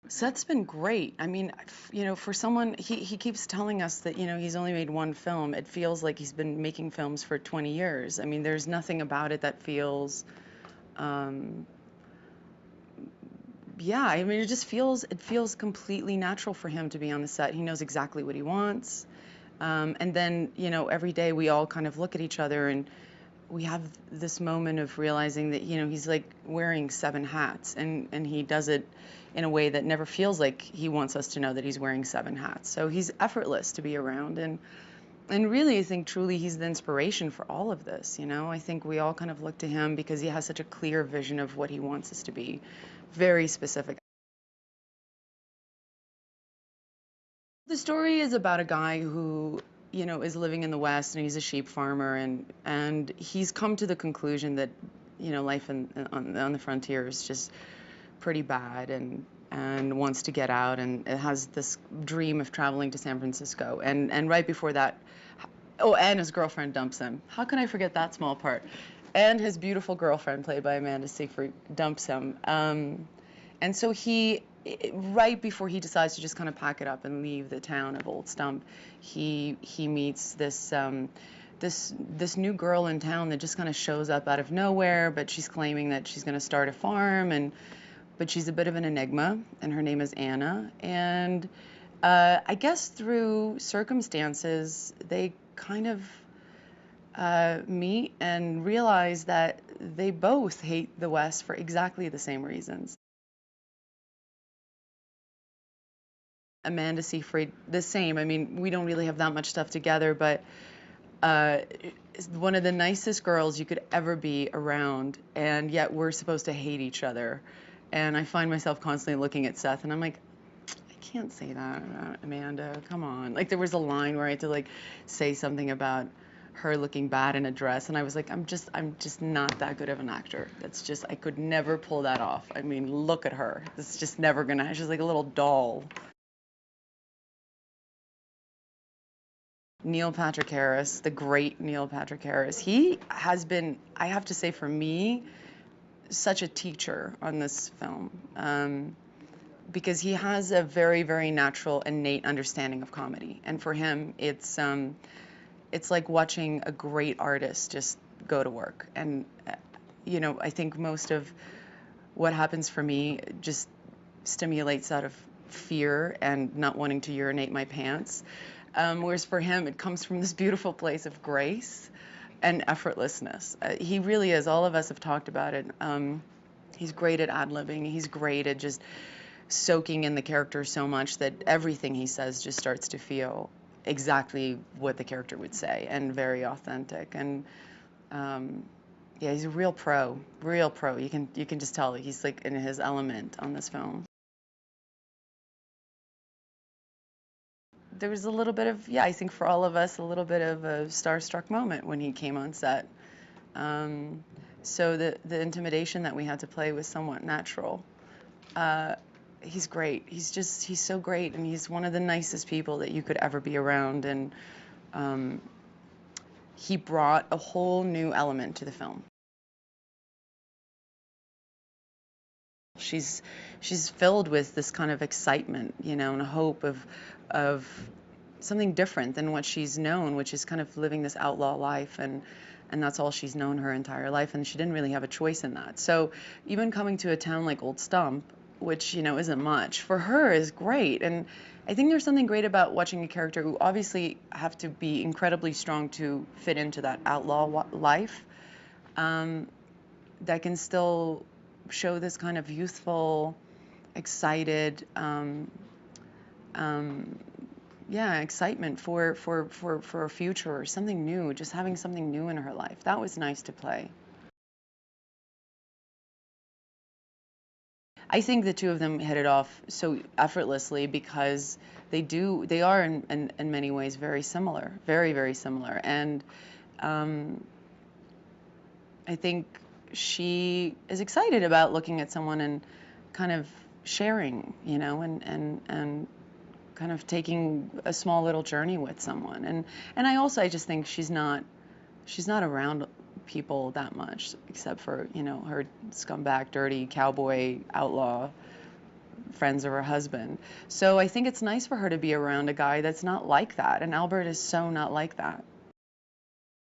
Set's been great. I mean, for someone, he keeps telling us that, he's only made one film. It feels like he's been making films for 20 years. I mean, there's nothing about it that feels, um, yeah, I mean, it feels completely natural for him to be on the set. He knows exactly what he wants. And then, every day we all kind of look at each other and we have this moment of realizing that, he's like wearing seven hats and he does it in a way that never feels like he wants us to know that he's wearing seven hats. So he's effortless to be around. And really, I think truly he's the inspiration for all of this. I think we all kind of look to him because he has such a clear vision of what he wants us to be, very specific. The story is about a guy who, is living in the West and he's a sheep farmer and he's come to the conclusion that, life on the frontier is just pretty bad and wants to get out and it has this dream of traveling to San Francisco. And right before that, oh, and his girlfriend dumps him. How can I forget that small part? And his beautiful girlfriend, played by Amanda Seyfried, dumps him. And so right before he decides to just kind of pack it up and leave the town of Old Stump, he meets this new girl in town that just kind of shows up out of nowhere, but she's claiming that she's going to start a farm, but she's a bit of an enigma, and her name is Anna. And I guess through circumstances, they kind of meet and realize that they both hate the West for exactly the same reasons. Amanda Seyfried, the same. I mean, we don't really have that much stuff together, but uh, is one of the nicest girls you could ever be around, and yet we're supposed to hate each other. And I find myself constantly looking at Seth, and I'm like, I can't say that, Amanda. Come on. Like there was a line where I had to like say something about her looking bad in a dress, and I was like, I'm just not that good of an actor. That's just I could never pull that off. I mean, look at her. It's just never gonna. She's like a little doll. Neil Patrick Harris, the great Neil Patrick Harris. He has been, I have to say, for me, such a teacher on this film. Because he has a very, very natural, innate understanding of comedy. And for him, it's like watching a great artist just go to work. And, I think most of what happens for me just stimulates out of fear and not wanting to urinate my pants. Whereas for him, it comes from this beautiful place of grace and effortlessness. He really is. All of us have talked about it. He's great at ad-libbing. He's great at just soaking in the character so much that everything he says just starts to feel exactly what the character would say and very authentic. And yeah, he's a real pro, real pro. You can just tell he's like in his element on this film. There was a little bit of, yeah, I think for all of us, a little bit of a starstruck moment when he came on set. Um, so the intimidation that we had to play was somewhat natural. Uh, he's great. He's so great, and he's one of the nicest people that you could ever be around. And um, he brought a whole new element to the film. She's she's filled with this kind of excitement, and a hope of something different than what she's known, which is kind of living this outlaw life, and that's all she's known her entire life, and she didn't really have a choice in that. So even coming to a town like Old Stump, which isn't much, for her is great. And I think there's something great about watching a character who obviously have to be incredibly strong to fit into that outlaw life, um, that can still show this kind of youthful, excited, um, yeah, excitement for a future or something new, just having something new in her life. That was nice to play. I think the two of them hit it off so effortlessly because they are in many ways very similar, very, very similar. And um, I think she is excited about looking at someone and kind of sharing, and kind of taking a small little journey with someone. And I just think she's not around people that much except for, her scumbag, dirty cowboy outlaw friends of her husband. So I think it's nice for her to be around a guy that's not like that, and Albert is so not like that.